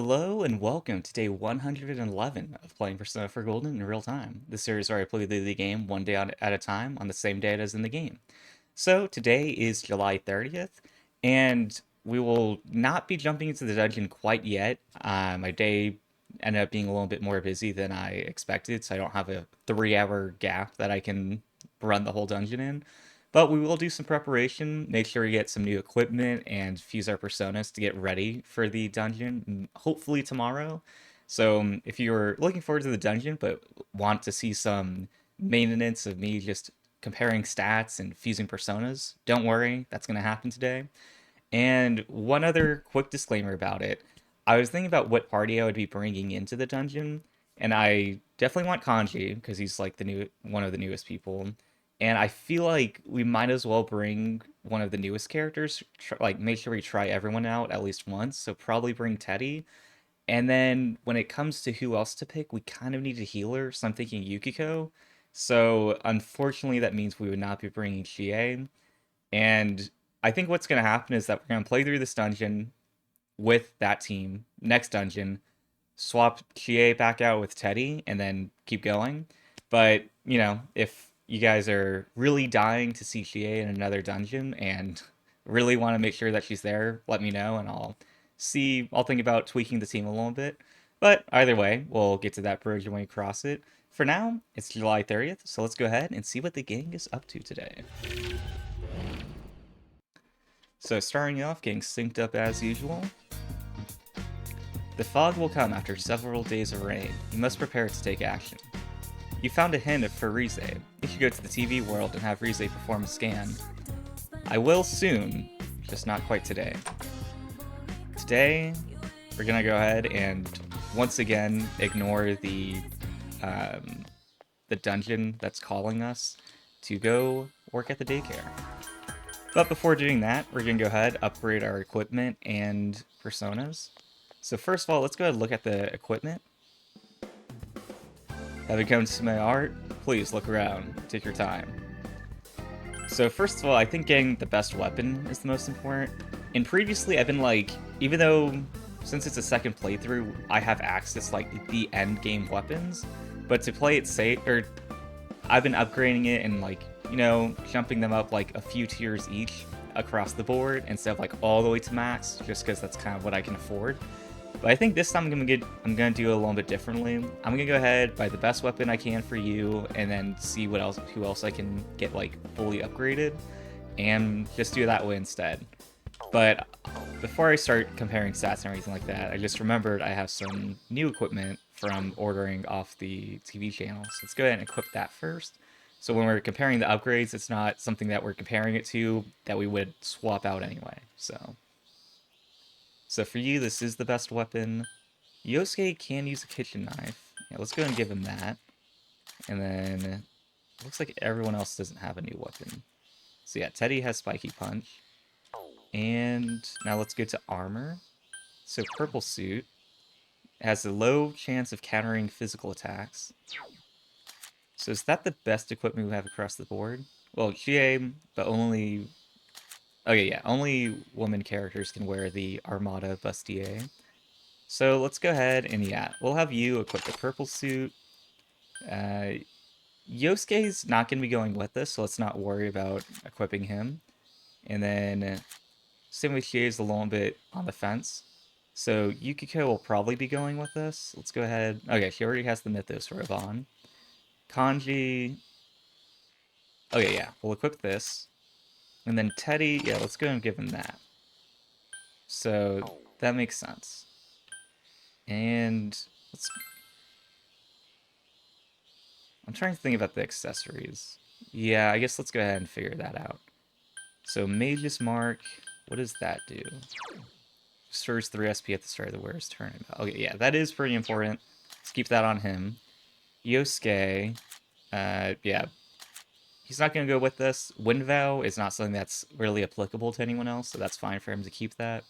Hello and welcome to day 111 of playing Persona 4 Golden in real time. The series where I play through the game one day at a time on the same day as in the game. So today is July 30th, and we will not be jumping into the dungeon quite yet. My day ended up being a little bit more busy than I expected, so I don't have a 3 hour gap that I can run the whole dungeon in. But we will do some preparation, make sure we get some new equipment, and fuse our personas to get ready for the dungeon, hopefully tomorrow. So if you're looking forward to the dungeon but want to see some maintenance of me just comparing stats and fusing personas, don't worry, that's going to happen today. And one other quick disclaimer about it. I was thinking about what party I would be bringing into the dungeon, and I definitely want Kanji because he's like the new one of the newest people. And I feel like we might as well bring one of the newest characters, like make sure we try everyone out at least once. So probably bring Teddy. And then when it comes to who else to pick, we kind of need a healer. So I'm thinking Yukiko. So unfortunately, that means we would not be bringing Chie. And I think what's going to happen is that we're going to play through this dungeon with that team. Next dungeon, swap Chie back out with Teddy, and then keep going. But, if you guys are really dying to see Chie in another dungeon and really want to make sure that she's there, let me know, and I'll think about tweaking the team a little bit. But either way, we'll get to that bridge when we cross it. For now, it's July 30th, so let's go ahead and see what the gang is up to today. So starting off, getting synced up as usual. The fog will come after several days of rain. You must prepare to take action. You found a hint for Rize. You should go to the TV world and have Rize perform a scan. I will soon, just not quite today. Today, we're gonna go ahead and once again ignore the dungeon that's calling us to go work at the daycare. But before doing that, we're going to go ahead, upgrade our equipment and personas. So first of all, let's go ahead and look at the equipment. Having come to my art, please look around, take your time. So first of all, I think getting the best weapon is the most important. And previously, I've been like, even though since it's a second playthrough, I have access like the end game weapons, but to play it safe, or I've been upgrading it and like, jumping them up like a few tiers each across the board instead of like all the way to max, just because that's kind of what I can afford. But I think this time I'm gonna do it a little bit differently. I'm gonna go ahead, buy the best weapon I can for you, and then see who else I can get like fully upgraded, and just do it that way instead. But before I start comparing stats and everything like that, I just remembered I have some new equipment from ordering off the TV channel. So let's go ahead and equip that first. So when we're comparing the upgrades, it's not something that we're comparing it to that we would swap out anyway. So for you, this is the best weapon. Yosuke can use a kitchen knife. Yeah, let's go ahead and give him that. And then it looks like everyone else doesn't have a new weapon. So yeah, Teddy has Spiky Punch. And now let's go to armor. So purple suit has a low chance of countering physical attacks. So is that the best equipment we have across the board? Well, Chie, but only... Okay, yeah, only woman characters can wear the Armada Bustier. So let's go ahead and yeah, we'll have you equip the purple suit. Uh, Yosuke's not going to be going with us, so let's not worry about equipping him. And then same with Chie's a little bit on the fence. So Yukiko will probably be going with us. Let's go ahead. Okay, she already has the Mythos robe on. Kanji. Okay, yeah, we'll equip this. And then Teddy, yeah, let's go and give him that. So that makes sense. And I'm trying to think about the accessories. Yeah, I guess let's go ahead and figure that out. So Mage's Mark, what does that do? Restores 3 SP at the start of the wearer's turn. Okay, yeah, that is pretty important. Let's keep that on him. Yosuke, yeah, he's not going to go with this. Wind Vow is not something that's really applicable to anyone else, so that's fine for him to keep that.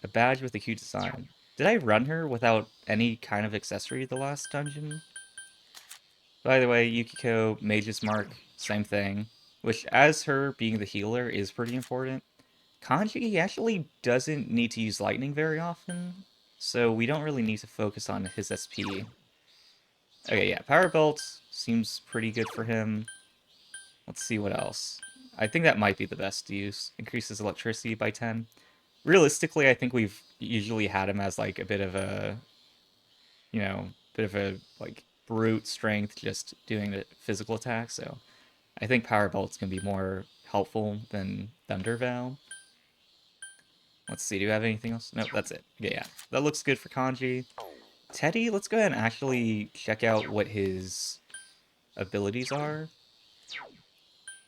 A badge with a cute design. Did I run her without any kind of accessory the last dungeon? By the way, Yukiko, Mage's Mark, same thing. Which, as her being the healer, is pretty important. Kanji actually doesn't need to use lightning very often. So we don't really need to focus on his SP. Okay, yeah, Power Belt seems pretty good for him. Let's see what else. I think that might be the best use. Increases electricity by 10. Realistically, I think we've usually had him as like a bit of a, like brute strength, just doing the physical attack. So I think Power Belt's gonna be more helpful than Thunder Vow. Let's see, do you have anything else? Nope, that's it. Okay, yeah, that looks good for Kanji. Teddy, let's go ahead and actually check out what his abilities are.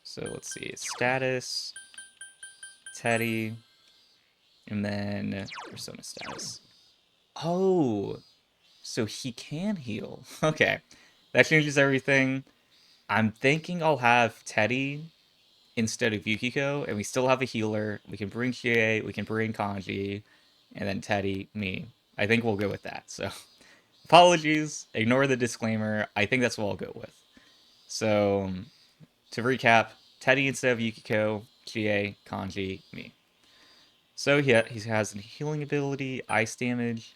So let's see, status, Teddy, and then persona status. Oh, so he can heal. Okay, that changes everything. I'm thinking I'll have Teddy instead of Yukiko, and we still have a healer. We can bring Chie, we can bring Kanji, and then Teddy, me. I think we'll go with that. So, apologies, ignore the disclaimer. I think that's what I'll go with. So, to recap, Teddy instead of Yukiko, Chie, Kanji, me. So yeah, he has a healing ability, ice damage.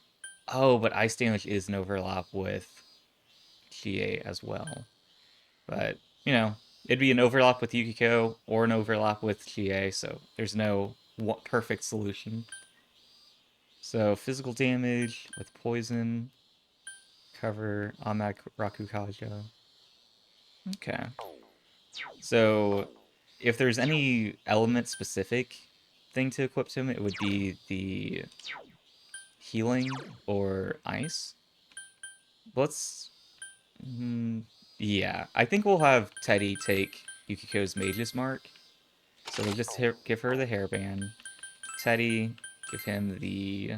Oh, but ice damage is an overlap with Chie as well. But, it'd be an overlap with Yukiko or an overlap with Chie, so there's no perfect solution. So physical damage with poison, cover, automatic Rakukaja. Okay. So if there's any element specific thing to equip to him, it would be the healing or ice. Let's... yeah, I think we'll have Teddy take Yukiko's Mage's Mark. So we'll just give her the hairband. Teddy, give him the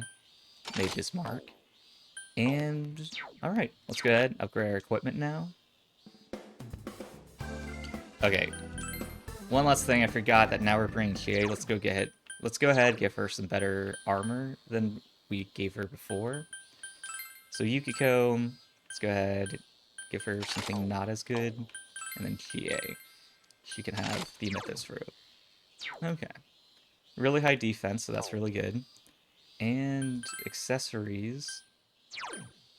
Mage's Mark. And, alright, let's go ahead and upgrade our equipment now. Okay, one last thing I forgot that now we're bringing Chie. Let's go ahead, give her some better armor than we gave her before. So Yukiko, let's go ahead, give her something not as good. And then Chie, she can have the Mythos Fruit. Okay. Really high defense, so that's really good. And accessories.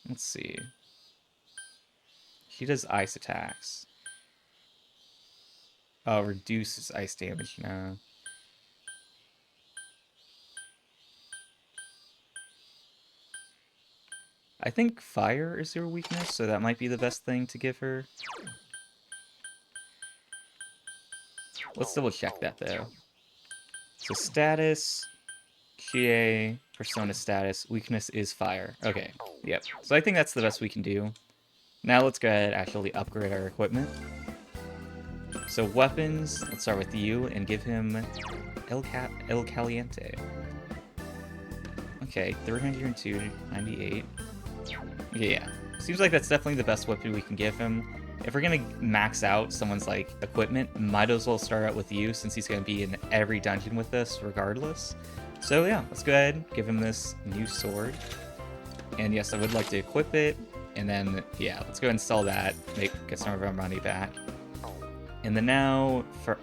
Let's see. She does ice attacks. Oh, reduces ice damage now. I think fire is her weakness, so that might be the best thing to give her. Let's double check that though. So status, Chie, persona status, weakness is fire. Okay, yep. So I think that's the best we can do. Now let's go ahead and actually upgrade our equipment. So weapons, let's start with you and give him El Caliente. Okay, 302, 98. Yeah, seems like that's definitely the best weapon we can give him. If we're gonna max out someone's like equipment, might as well start out with you since he's gonna be in every dungeon with us regardless. So yeah, let's go ahead and give him this new sword. And yes, I would like to equip it. And then yeah, let's go ahead and sell that, get some of our money back. And then now for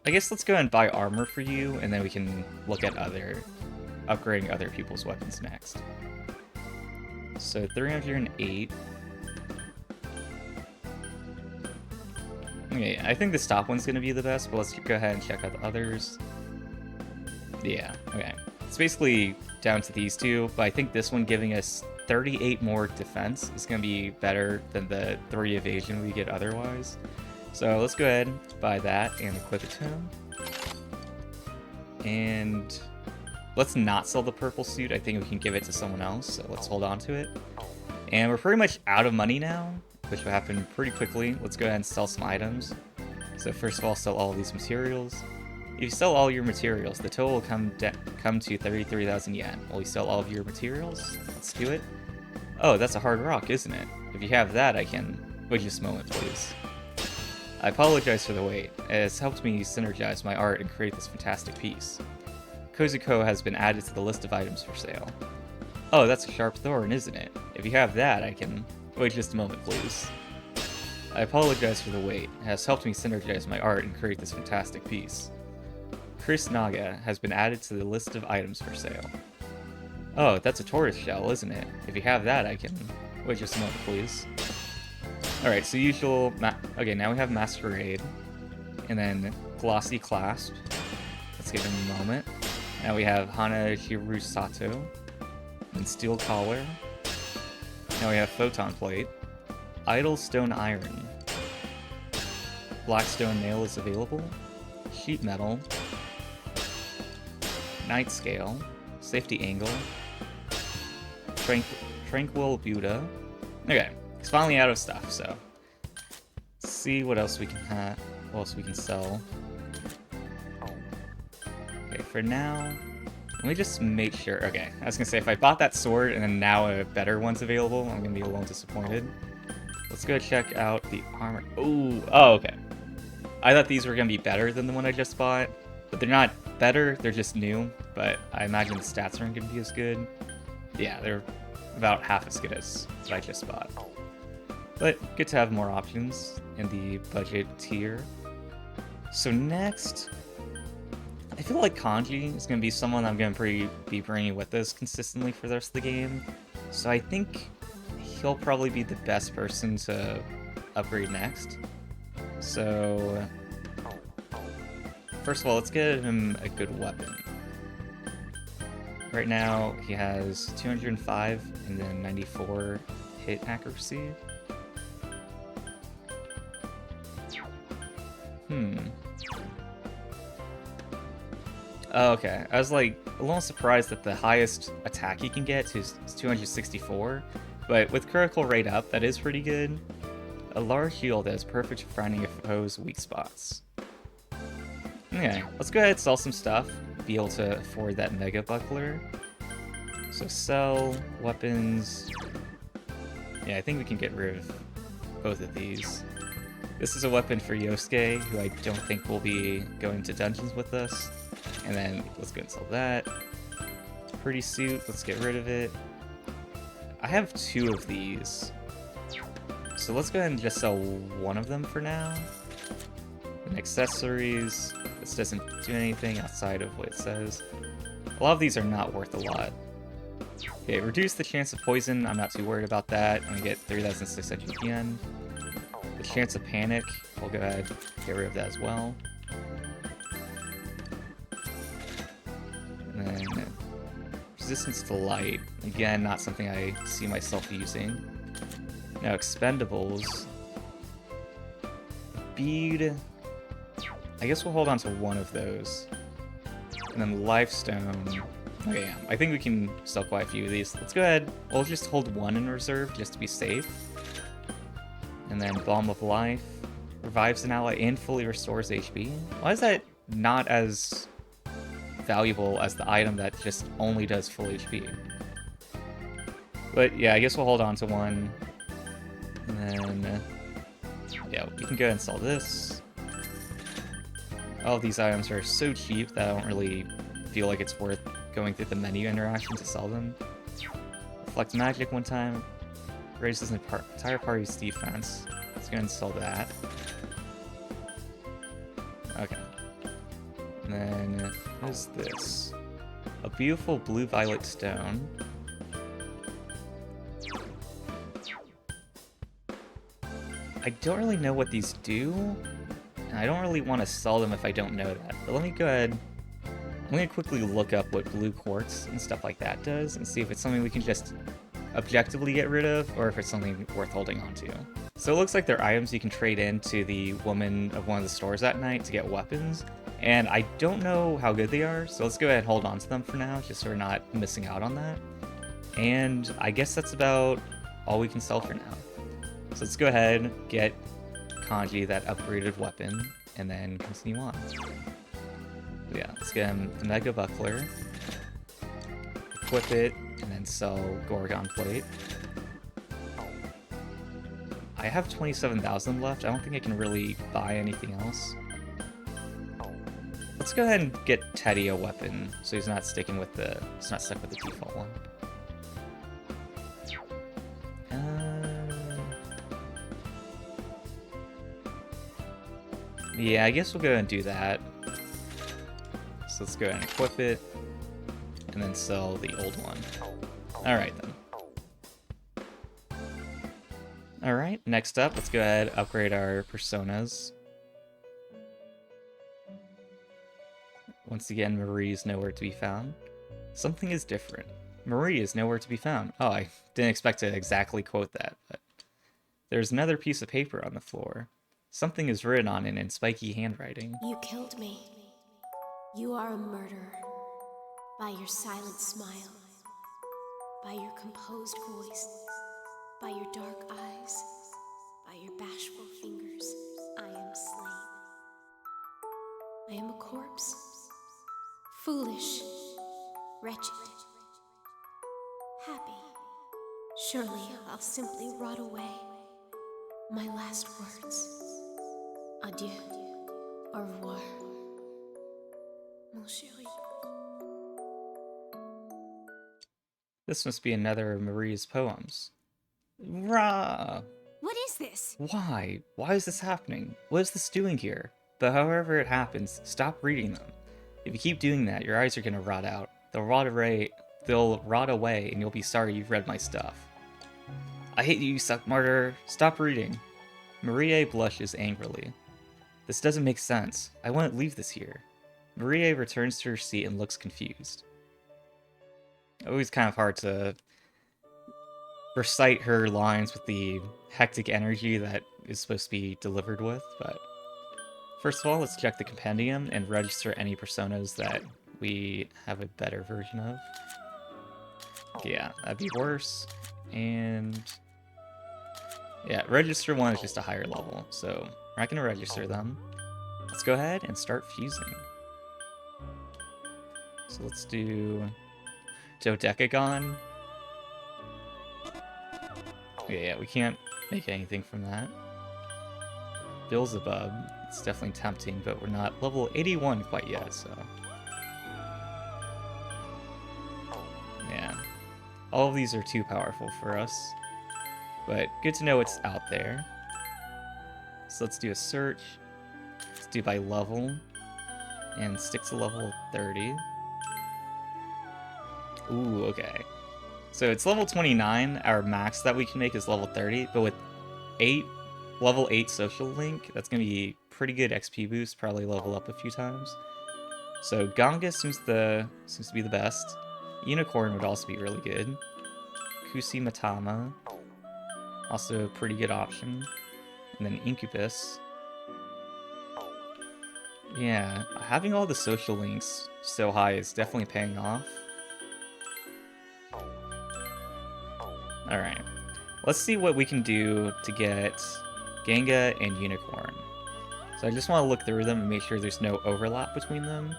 I guess let's go ahead and buy armor for you, and then we can look at upgrading other people's weapons next. So 308. Okay, I think this top one's gonna be the best, but let's go ahead and check out the others. Yeah, okay. It's basically down to these two, but I think this one giving us 38 more defense is gonna be better than the 3 evasion we get otherwise. So let's go ahead and buy that and equip it to him. And let's not sell the purple suit. I think we can give it to someone else, so let's hold on to it. And we're pretty much out of money now, which will happen pretty quickly. Let's go ahead and sell some items. So first of all, sell all these materials. If you sell all your materials, the total will come to 33,000 yen. Will you sell all of your materials? Let's do it. Oh, that's a hard rock, isn't it? If you have that, I can... Wait just a moment, please. I apologize for the wait. It has helped me synergize my art and create this fantastic piece. Kozuko has been added to the list of items for sale. Oh, that's a sharp thorn, isn't it? If you have that, I can... Wait just a moment, please. I apologize for the wait. It has helped me synergize my art and create this fantastic piece. Chris Naga has been added to the list of items for sale. Oh, that's a tortoise shell, isn't it? If you have that, I can... Wait just a moment, please. Alright, so usual... Okay, now we have Masquerade. And then Glossy Clasp. Let's give him a moment. Now we have Hana Hirusato. And Steel Collar. Now we have Photon Plate. Idle Stone Iron. Blackstone Nail is available. Sheet Metal. Night Scale. Safety Angle. Tranquil Buddha. Okay, he's finally out of stuff, so let's see what else we can have. What else we can sell. Okay, for now, let me just make sure. Okay, I was gonna say if I bought that sword and then now a better one's available, I'm gonna be a little disappointed. Let's go check out the armor. Ooh, oh, okay. I thought these were gonna be better than the one I just bought, but they're not better. They're just new. But I imagine the stats aren't gonna be as good. Yeah, they're about half as good as what I just bought. But good to have more options in the budget tier. So next, I feel like Kanji is going to be someone I'm going to be bringing with us consistently for the rest of the game. So I think he'll probably be the best person to upgrade next. So first of all, let's get him a good weapon. Right now, he has 205 and then 94 hit accuracy. Oh, okay. I was like a little surprised that the highest attack he can get is 264, but with critical rate up, that is pretty good. A large shield that is perfect for finding a foe's weak spots. Okay, let's go ahead and sell some stuff. Be able to afford that Mega Buckler. So sell, weapons. Yeah, I think we can get rid of both of these. This is a weapon for Yosuke, who I don't think will be going to dungeons with us. And then let's go and sell that. Pretty suit, let's get rid of it. I have 2 of these. So let's go ahead and just sell one of them for now. And accessories, this doesn't do anything outside of what it says. A lot of these are not worth a lot. Okay, reduce the chance of poison, I'm not too worried about that. I'm gonna get 3,600 yen. The chance of panic, we'll go ahead and get rid of that as well. And then resistance to light, again, not something I see myself using. Now expendables. Bead, I guess we'll hold on to one of those. And then Lifestone. Okay, yeah, I think we can sell quite a few of these. Let's go ahead. We'll just hold one in reserve just to be safe. And then Balm of Life. Revives an ally and fully restores HP. Why is that not as valuable as the item that just only does full HP? But yeah, I guess we'll hold on to one. And then, yeah, we can go ahead and sell this. All of these items are so cheap that I don't really feel like it's worth going through the menu interaction to sell them. Reflect Magic one time. Raises the entire party's defense. Let's go ahead and sell that. Okay. And then, what is this? A beautiful blue-violet stone. I don't really know what these do, and I don't really want to sell them if I don't know that. But let me go ahead. I'm going to quickly look up what blue quartz and stuff like that does and see if it's something we can just objectively get rid of or if it's something worth holding on to. So it looks like they're items you can trade in to the woman of one of the stores at night to get weapons, and I don't know how good they are, so let's go ahead and hold on to them for now, just so we're not missing out on that. And I guess that's about all we can sell for now. So let's go ahead, get Kanji that upgraded weapon, and then continue on. So yeah, let's get him the Mega Buckler, equip it, and then sell Gorgon Plate. I have 27,000 left. I don't think I can really buy anything else. Let's go ahead and get Teddy a weapon, so he's not stuck with the default one. Yeah, I guess we'll go ahead and do that. So let's go ahead and equip it, and then sell the old one. Alright then. Alright, next up, let's go ahead and upgrade our personas. Once again, Marie is nowhere to be found. Something is different. Marie is nowhere to be found. Oh, I didn't expect to exactly quote that, but there's another piece of paper on the floor. Something is written on it in spiky handwriting. You killed me. You are a murderer. By your silent smile, by your composed voice, by your dark eyes, by your bashful fingers, I am slain. I am a corpse. Foolish, wretched, happy. Surely I'll simply rot away. My last words. Adieu. Au revoir. Mon chéri. This must be another of Marie's poems. Rah! What is this? Why? Why is this happening? What is this doing here? But however it happens, stop reading them. If you keep doing that, your eyes are gonna rot out. They'll rot away, and you'll be sorry you've read my stuff. I hate you, suck martyr. Stop reading. Marie blushes angrily. This doesn't make sense. I wouldn't leave this here. Marie returns to her seat and looks confused. Always kind of hard to recite her lines with the hectic energy that is supposed to be delivered with, but first of all, let's check the compendium and register any personas that we have a better version of. Yeah, that'd be worse. And yeah, register 1 is just a higher level, so we're not going to register them. Let's go ahead and start fusing. So let's do Dodecagon. Yeah, we can't make anything from that. Beelzebub, it's definitely tempting, but we're not level 81 quite yet, so... yeah. All of these are too powerful for us, but good to know it's out there. So let's do a search. Let's do by level, and stick to level 30. Ooh, okay. So it's level 29, our max that we can make is level 30, but with level 8 social link, that's going to be pretty good XP boost, probably level up a few times. So Ganga seems to be the best. Unicorn would also be really good. Kusimatama, also a pretty good option. And then Incubus. Yeah, having all the social links so high is definitely paying off. Alright, let's see what we can do to get Ganga and Unicorn. So I just want to look through them and make sure there's no overlap between them.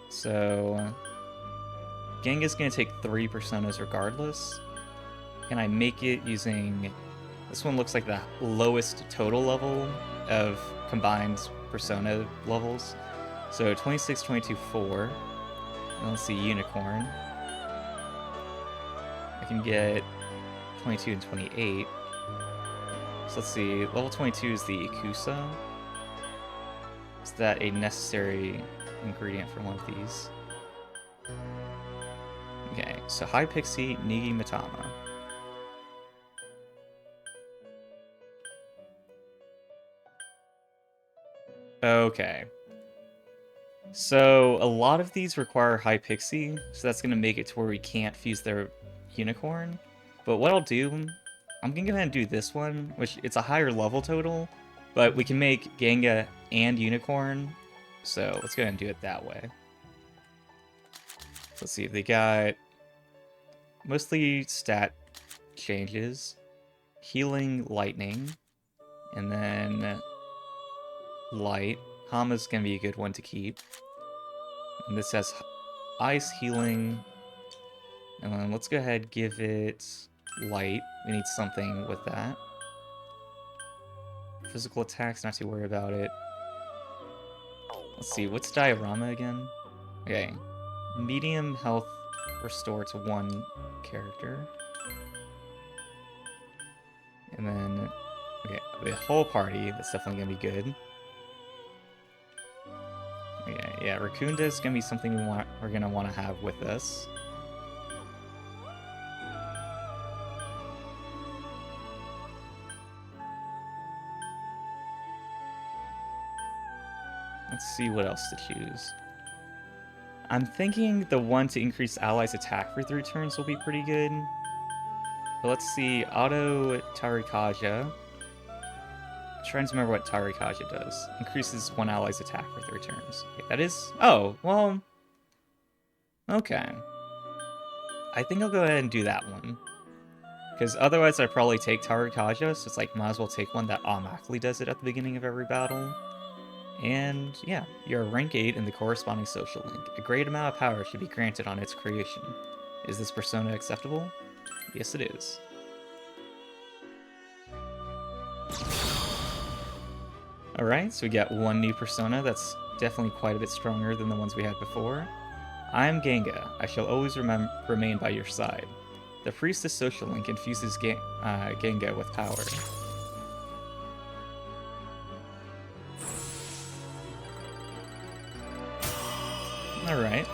So Ganga's going to take 3 personas regardless. Can I make it using... this one looks like the lowest total level of combined persona levels. So 26, 22, 4. And let's see, Unicorn. I can get 22 and 28. So let's see, level 22 is the Ikusa. Is that a necessary ingredient for one of these? Okay, so High Pixie, Nigi Matama. Okay. So a lot of these require High Pixie, so that's going to make it to where we can't fuse their Unicorn. But what I'll do, I'm going to go ahead and do this one, which it's a higher level total, but we can make Ganga and Unicorn, so let's go ahead and do it that way. Let's see, they got mostly stat changes, healing, lightning, and then light. Hama's going to be a good one to keep. And this has ice, healing, and then let's go ahead and give it light. We need something with that. Physical attacks, not too worried about it. Let's see, what's Diorama again? Okay. Medium health restore to 1 character. And then, okay, the whole party, that's definitely gonna be good. Okay, Yeah, Raccoonda is gonna be something we're gonna want to have with us. Let's see what else to choose. I'm thinking the one to increase allies' attack for 3 turns will be pretty good. But let's see, Auto Tarikaja. Trying to remember what Tarikaja does. Increases one ally's attack for 3 turns. Okay, that is... Oh, well... Okay. I think I'll go ahead and do that one. Because otherwise I'd probably take Tarikaja, so it's like, might as well take one that automatically does it at the beginning of every battle. And yeah, you're rank 8 in the corresponding social link. A great amount of power should be granted on its creation. Is this persona acceptable? Yes, it is. Alright, so we got one new persona that's definitely quite a bit stronger than the ones we had before. I am Genga. I shall always remain by your side. The Priestess social link infuses Genga with power. Alright.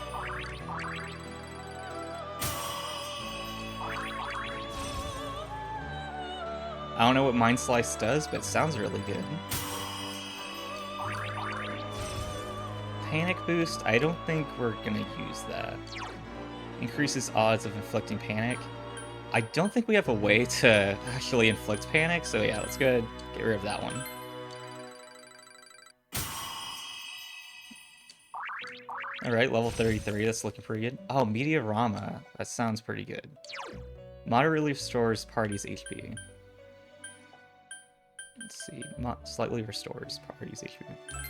I don't know what Mind Slice does, but it sounds really good. Panic Boost, I don't think we're gonna use that. Increases odds of inflicting panic. I don't think we have a way to actually inflict panic, so yeah, let's go ahead and get rid of that one. Alright, level 33, that's looking pretty good. Oh, Meteorama, that sounds pretty good. Moderately restores party's HP. Let's see, slightly restores party's HP.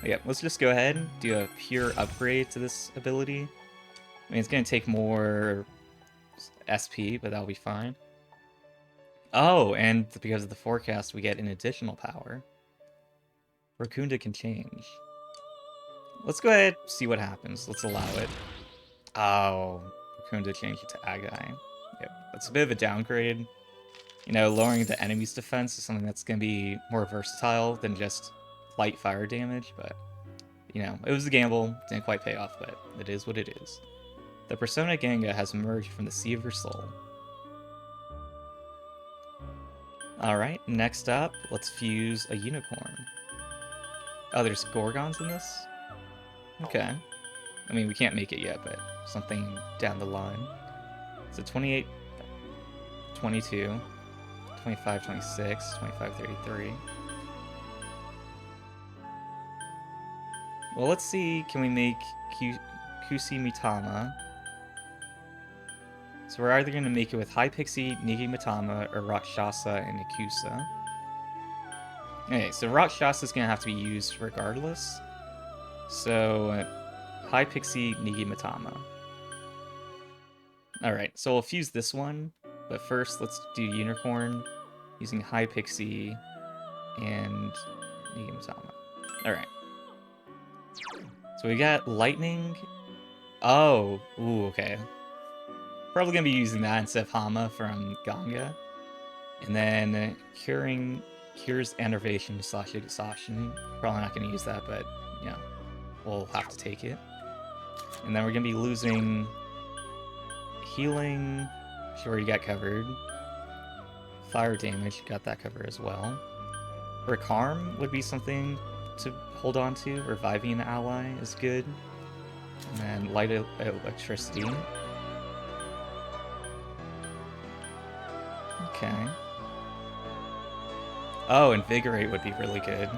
Yeah, let's just go ahead and do a pure upgrade to this ability. I mean, it's gonna take more SP, but that'll be fine. Oh, and because of the forecast, we get an additional power. Raccoonda can change. Let's go ahead and see what happens. Let's allow it. Oh, Raccoonda changed it to Agai. Yep, that's a bit of a downgrade. You know, lowering the enemy's defense is something that's going to be more versatile than just light fire damage, but, you know, it was a gamble. Didn't quite pay off, but it is what it is. The Persona Genga has emerged from the Sea of Your Soul. Alright, next up, let's fuse a unicorn. Oh, there's Gorgons in this? Okay. I mean, we can't make it yet, but something down the line. So 28, 22, 25, 26, 25, 33. Well, let's see, can we make Kusi Mitama? So we're either going to make it with High Pixie, Nigi Mitama, or Rakshasa and Ikusa. Okay, so Rakshasa is going to have to be used regardless. So, High Pixie, Nigi Mitama. Alright, so we'll fuse this one, but first let's do Unicorn using High Pixie and Nigi Mitama. Alright. So we got Lightning. Oh, ooh, okay. Probably gonna be using that instead of Hama from Ganga. And then cures enervation / exhaustion. Probably not gonna use that, but you know, we'll have to take it. And then we're gonna be losing healing, which we already got covered. Fire damage, got that covered as well. Harm would be something to hold on to. Reviving an ally is good. And then light electricity. Okay. Oh, Invigorate would be really good.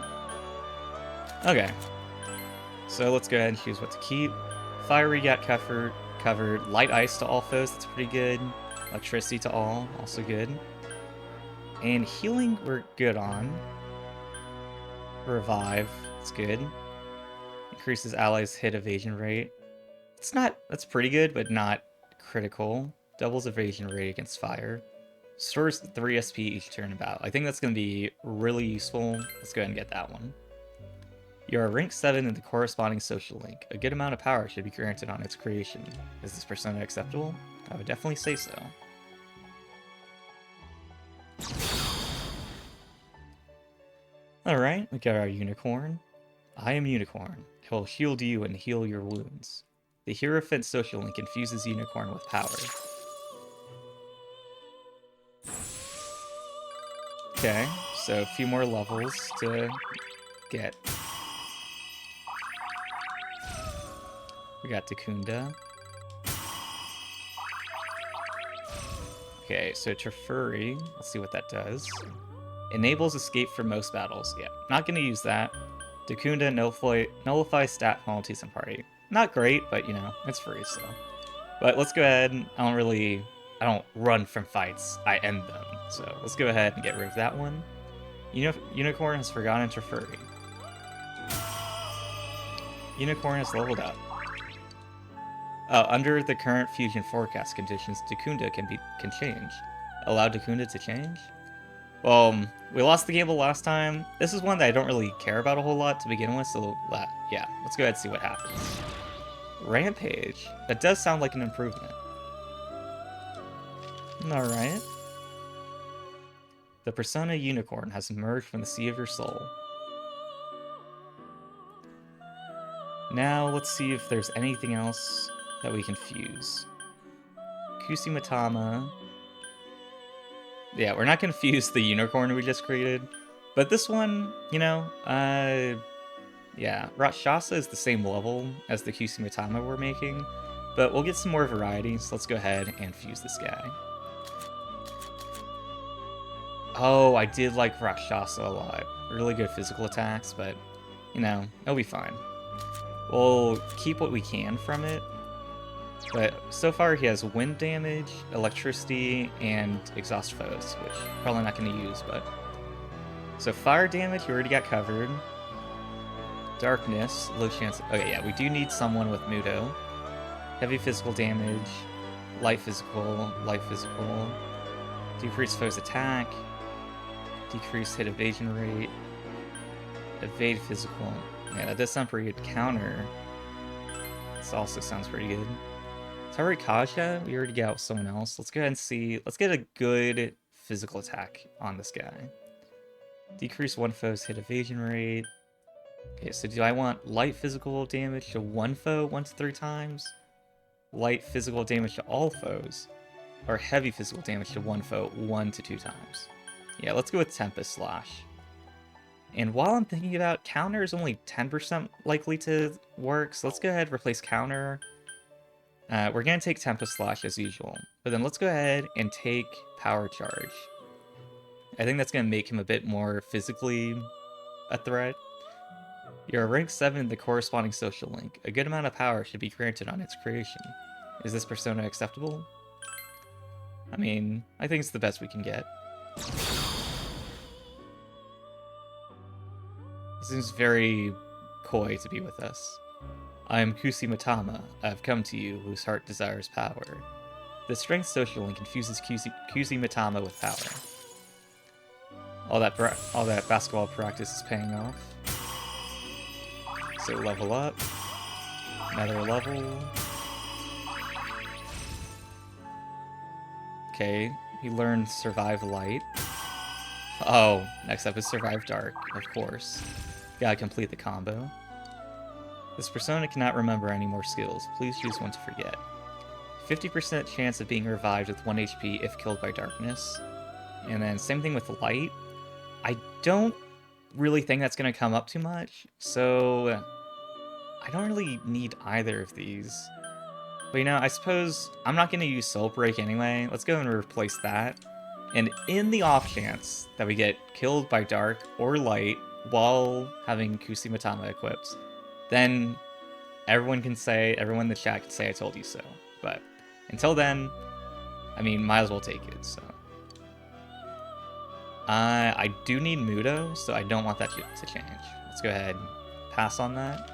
Okay. So let's go ahead and choose what to keep. Fiery got covered. Light Ice to all foes, that's pretty good. Electricity to all, also good. And Healing we're good on. Revive, it's good. Increases allies' hit evasion rate. That's pretty good, but not critical. Doubles evasion rate against fire. Stores 3 SP each turn about. I think that's going to be really useful. Let's go ahead and get that one. You are rank 7 in the corresponding social link. A good amount of power should be granted on its creation. Is this persona acceptable? I would definitely say so. Alright, we got our unicorn. I am Unicorn. I will shield you and heal your wounds. The Hierophant social link infuses Unicorn with power. Okay, so a few more levels to get. We got Takunda. Okay, so Trifuri, let's see what that does. Enables escape from most battles. Yeah, not gonna use that. Takunda nullifies stat penalties in party. Not great, but you know, it's free, so. But let's go ahead. I don't run from fights. I end them. So let's go ahead and get rid of that one. Unicorn has forgotten Trifuri. Unicorn has leveled up. Under the current fusion forecast conditions, Takunda can change. Allow Takunda to change? Well, we lost the game the last time. This is one that I don't really care about a whole lot to begin with, so yeah, let's go ahead and see what happens. Rampage. That does sound like an improvement. Alright. The Persona Unicorn has emerged from the sea of your soul. Now, let's see if there's anything else that we can fuse. Kusimatama. Yeah, we're not going to fuse the unicorn we just created. But this one, you know, yeah, Rakshasa is the same level as the Kusimatama we're making. But we'll get some more variety, so let's go ahead and fuse this guy. Oh, I did like Rakshasa a lot. Really good physical attacks, but, you know, it'll be fine. We'll keep what we can from it. But so far he has wind damage, electricity, and exhaust foes, which probably not going to use, but... So fire damage, we already got covered. Darkness, low chance... Okay, yeah, we do need someone with Muto. Heavy physical damage, light physical, decrease foe's attack, decrease hit evasion rate, evade physical. Yeah, that does sound pretty good. Counter. This also sounds pretty good. Tarikaja, we already got someone else. Let's go ahead and see. Let's get a good physical attack on this guy. Decrease one foe's hit evasion rate. Okay, so do I want light physical damage to one foe 1 to 3 times? Light physical damage to all foes? Or heavy physical damage to one foe 1 to 2 times? Yeah, let's go with Tempest Slash. And while I'm thinking about, counter is only 10% likely to work, so let's go ahead and replace counter. We're going to take Tempest Slash as usual, but then let's go ahead and take Power Charge. I think that's going to make him a bit more physically a threat. You're a rank 7 in the corresponding social link. A good amount of power should be granted on its creation. Is this persona acceptable? I mean, I think it's the best we can get. It seems very coy to be with us. I am Kusimatama. I have come to you, whose heart desires power. The strength social link infuses Kusimatama with power. All that basketball practice is paying off. So level up. Another level. Okay, he learned Survive Light. Oh, next up is Survive Dark, of course. Gotta complete the combo. This persona cannot remember any more skills. Please choose one to forget. 50% chance of being revived with 1 HP if killed by darkness. And then same thing with light. I don't really think that's going to come up too much, so I don't really need either of these. But you know, I suppose I'm not going to use Soul Break anyway. Let's go and replace that. And in the off chance that we get killed by dark or light while having Kusimatama equipped, then everyone in the chat can say I told you so. But until then, I mean, might as well take it, so. I do need Muto, so I don't want that to change. Let's go ahead and pass on that.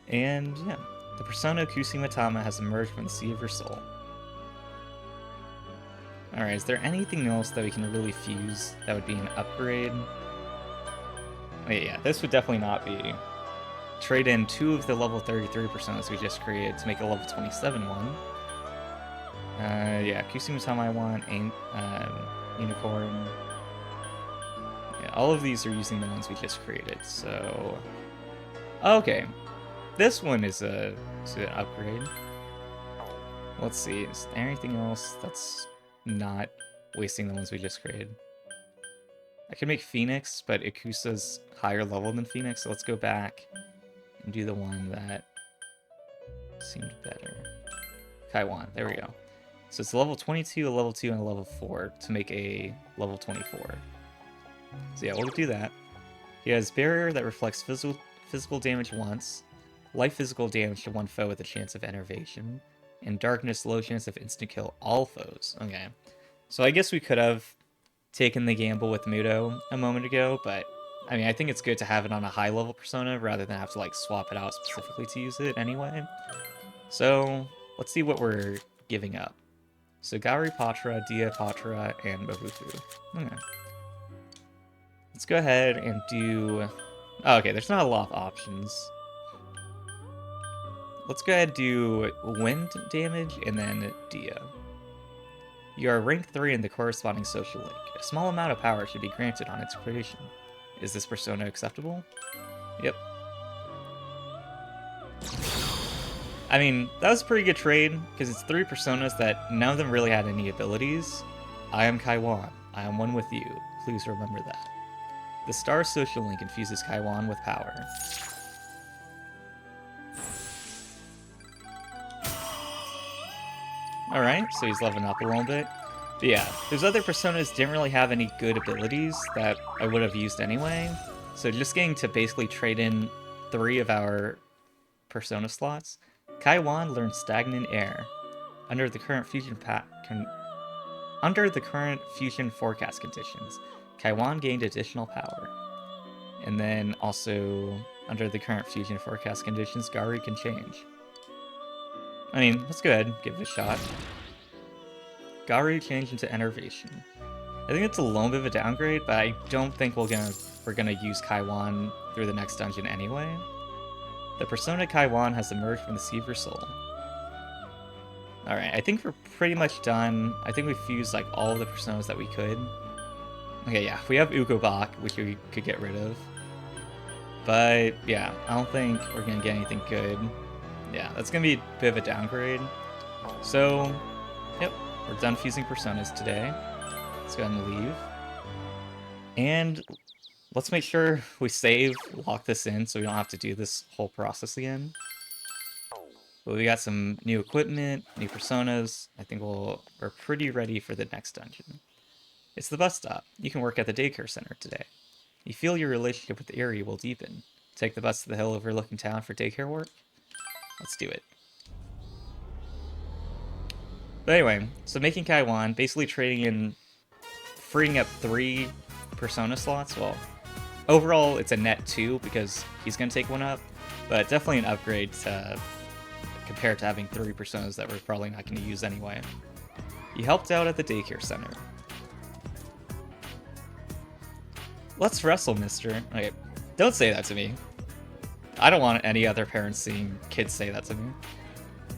And yeah, the persona Kusimatama has emerged from the sea of your soul. Alright, is there anything else that we can really fuse that would be an upgrade? Wait, yeah, this would definitely not be. Trade in 2 of the level 33 personas we just created to make a level 27 one. Yeah, Kusimatama I want, Unicorn. Yeah, Yeah, all of these are using the ones we just created, so... Okay, this one is an upgrade. Let's see, is there anything else that's not wasting the ones we just created? I could make Phoenix, but Ikusa's higher level than Phoenix, so let's go back and do the one that seemed better. Kaiwan, there we go. So it's a level 22, a level 2, and a level 4 to make a level 24. So yeah, we'll do that. He has Barrier that reflects physical damage once, light physical damage to one foe with a chance of enervation, and Darkness, low chance of instant kill all foes. Okay. So I guess we could have taken the gamble with Muto a moment ago, but I mean, I think it's good to have it on a high level persona rather than have to like swap it out specifically to use it anyway. So let's see what we're giving up. So Gauri Patra, Dia Patra, and Mabufu. Okay. Let's go ahead and do... Oh, okay, there's not a lot of options. Let's go ahead and do wind damage and then Dia. You are rank 3 in the corresponding social link. A small amount of power should be granted on its creation. Is this persona acceptable? Yep. I mean, that was a pretty good trade, because it's 3 personas that none of them really had any abilities. I am Kaiwan. I am one with you. Please remember that. The star social link infuses Kaiwan with power. Alright, so he's leveling up a little bit. But yeah, those other personas didn't really have any good abilities that I would have used anyway. So just getting to basically trade in 3 of our persona slots. Kaiwan learns Stagnant Air. Under the current fusion forecast conditions, Kaiwan gained additional power. And then also, under the current fusion forecast conditions, Gauri can change. I mean, let's go ahead, give it a shot. Gauri changed into Enervation. I think it's a little bit of a downgrade, but I don't think we're gonna use Kaiwan through the next dungeon anyway. The persona Kaiwan has emerged from the Sea of Your Soul. Alright, I think we're pretty much done. I think we fused like all of the personas that we could. Okay, yeah, we have Ukobak, which we could get rid of. But yeah, I don't think we're gonna get anything good. Yeah, that's gonna be a bit of a downgrade. So, yep, we're done fusing personas today. Let's go ahead and leave. And let's make sure we save, lock this in, so we don't have to do this whole process again. But we got some new equipment, new personas. I think we're pretty ready for the next dungeon. It's the bus stop. You can work at the daycare center today. You feel your relationship with Erie will deepen. Take the bus to the hill overlooking town for daycare work? Let's do it. But anyway, so making Kaiwan, basically trading in, freeing up 3 persona slots. Well, overall it's a net 2 because he's going to take one up, but definitely an upgrade compared to having 3 personas that we're probably not going to use anyway. You helped out at the daycare center. Let's wrestle, mister. Okay, don't say that to me. I don't want any other parents seeing kids say that to me.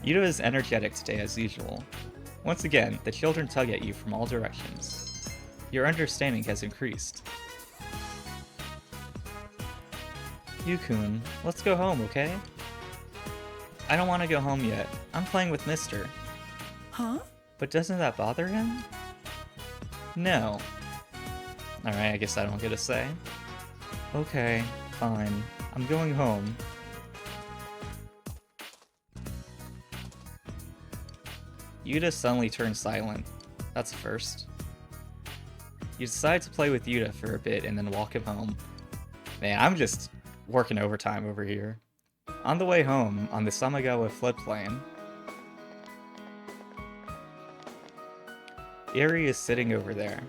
Yuta is energetic today as usual. Once again, the children tug at you from all directions. Your understanding has increased. Yukun, let's go home, okay? I don't want to go home yet. I'm playing with Mister. Huh? But doesn't that bother him? No. Alright, I guess I don't get a say. Okay, fine. I'm going home. Yuta suddenly turns silent. That's a first. You decide to play with Yuta for a bit and then walk him home. Man, I'm just working overtime over here. On the way home, on the Samagawa floodplain, Eri is sitting over there.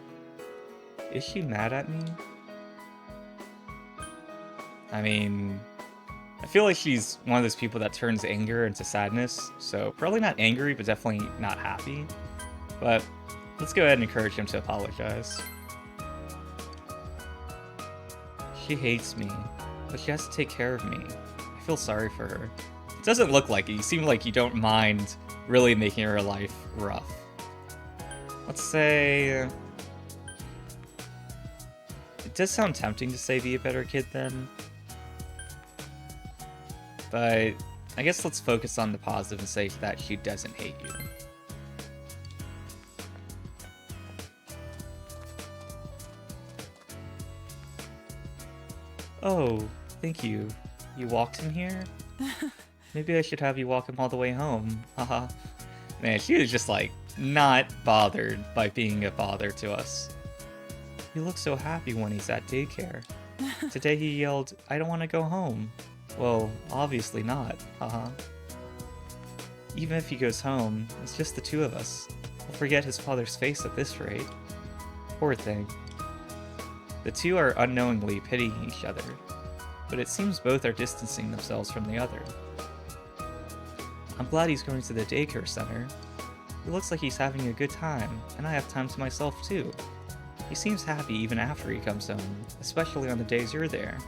Is she mad at me? I mean, I feel like she's one of those people that turns anger into sadness, so probably not angry, but definitely not happy. But let's go ahead and encourage him to apologize. She hates me, but she has to take care of me. I feel sorry for her. It doesn't look like it. You seem like you don't mind really making her life rough. Let's say... does sound tempting to say be a better kid then, but I guess let's focus on the positive and say that she doesn't hate you. Oh, thank you. You walked him here? Maybe I should have you walk him all the way home. Haha. Man, she was just like not bothered by being a bother to us. He looks so happy when he's at daycare. Today he yelled, "I don't want to go home." Well, obviously not. Haha. Even if he goes home, it's just the two of us. We'll forget his father's face at this rate. Poor thing. The two are unknowingly pitying each other, but it seems both are distancing themselves from the other. I'm glad he's going to the daycare center. It looks like he's having a good time, and I have time to myself too. He seems happy even after he comes home, especially on the days you're there.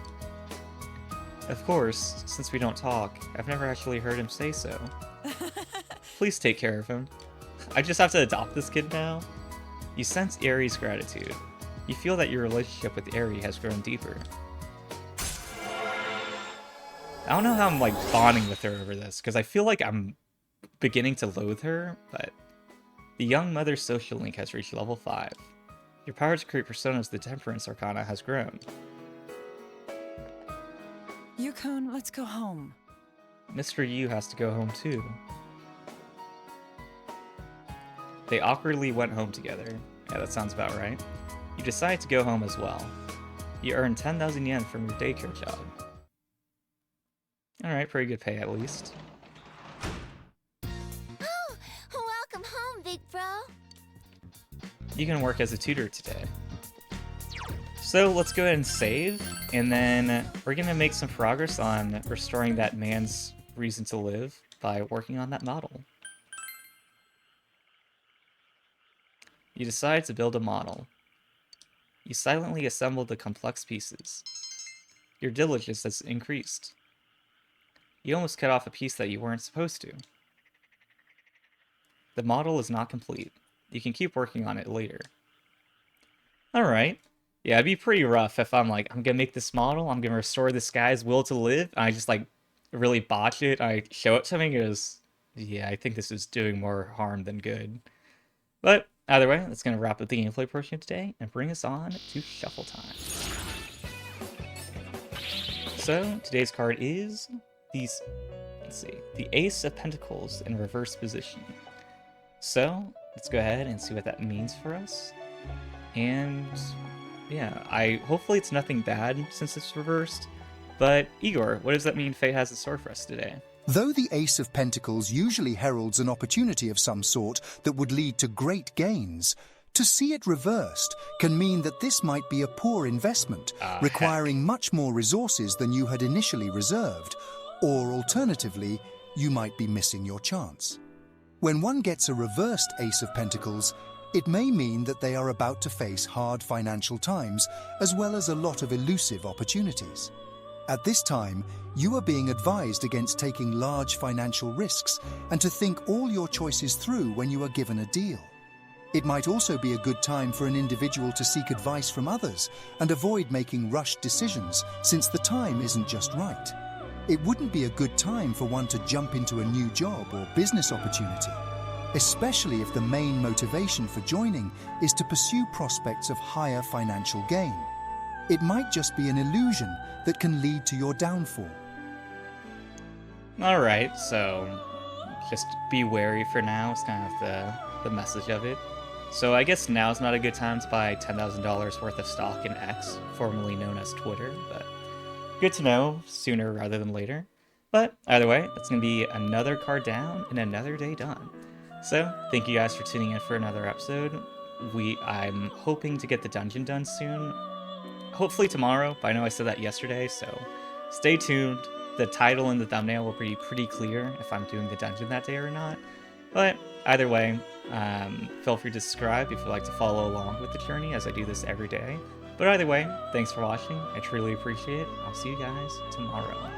Of course, since we don't talk, I've never actually heard him say so. Please take care of him. I just have to adopt this kid now? You sense Ari's gratitude. You feel that your relationship with Ari has grown deeper. I don't know how I'm like bonding with her over this, because I feel like I'm beginning to loathe her, but the young mother's social link has reached level 5. Your power to create personas, the Temperance Arcana, has grown. Yukon, let's go home. Mr. Yu has to go home too. They awkwardly went home together. Yeah, that sounds about right. You decide to go home as well. You earn 10,000 yen from your daycare job. Alright, pretty good pay at least. Oh, welcome home, big bro. You can work as a tutor today. So let's go ahead and save, and then we're gonna make some progress on restoring that man's reason to live by working on that model. You decide to build a model. You silently assemble the complex pieces. Your diligence has increased. You almost cut off a piece that you weren't supposed to. The model is not complete. You can keep working on it later. Alright. Yeah, it'd be pretty rough if I'm like, I'm gonna make this model, I'm gonna restore this guy's will to live, and I just like really botch it, I show it to him, and goes, yeah, I think this is doing more harm than good. But either way, that's gonna wrap up the gameplay portion of today and bring us on to shuffle time. So today's card is the Ace of Pentacles in reverse position. So let's go ahead and see what that means for us. And yeah, hopefully it's nothing bad since it's reversed. But Igor, what does that mean fate has in store for us today? Though the Ace of Pentacles usually heralds an opportunity of some sort that would lead to great gains, to see it reversed can mean that this might be a poor investment, requiring much more resources than you had initially reserved, or alternatively, you might be missing your chance. When one gets a reversed Ace of Pentacles, it may mean that they are about to face hard financial times, as well as a lot of elusive opportunities. At this time, you are being advised against taking large financial risks and to think all your choices through when you are given a deal. It might also be a good time for an individual to seek advice from others and avoid making rushed decisions, since the time isn't just right. It wouldn't be a good time for one to jump into a new job or business opportunity, especially if the main motivation for joining is to pursue prospects of higher financial gain. It might just be an illusion that can lead to your downfall. Alright, so just be wary for now. It's kind of the message of it. So I guess now's not a good time to buy $10,000 worth of stock in X, formerly known as Twitter, but good to know sooner rather than later. But either way, that's going to be another card down and another day done. So thank you guys for tuning in for another episode. I'm hoping to get the dungeon done soon. Hopefully tomorrow, but I know I said that yesterday, so stay tuned. The title and the thumbnail will be pretty clear if I'm doing the dungeon that day or not. But either way, feel free to subscribe if you'd like to follow along with the journey, as I do this every day. But either way, thanks for watching. I truly appreciate it. I'll see you guys tomorrow.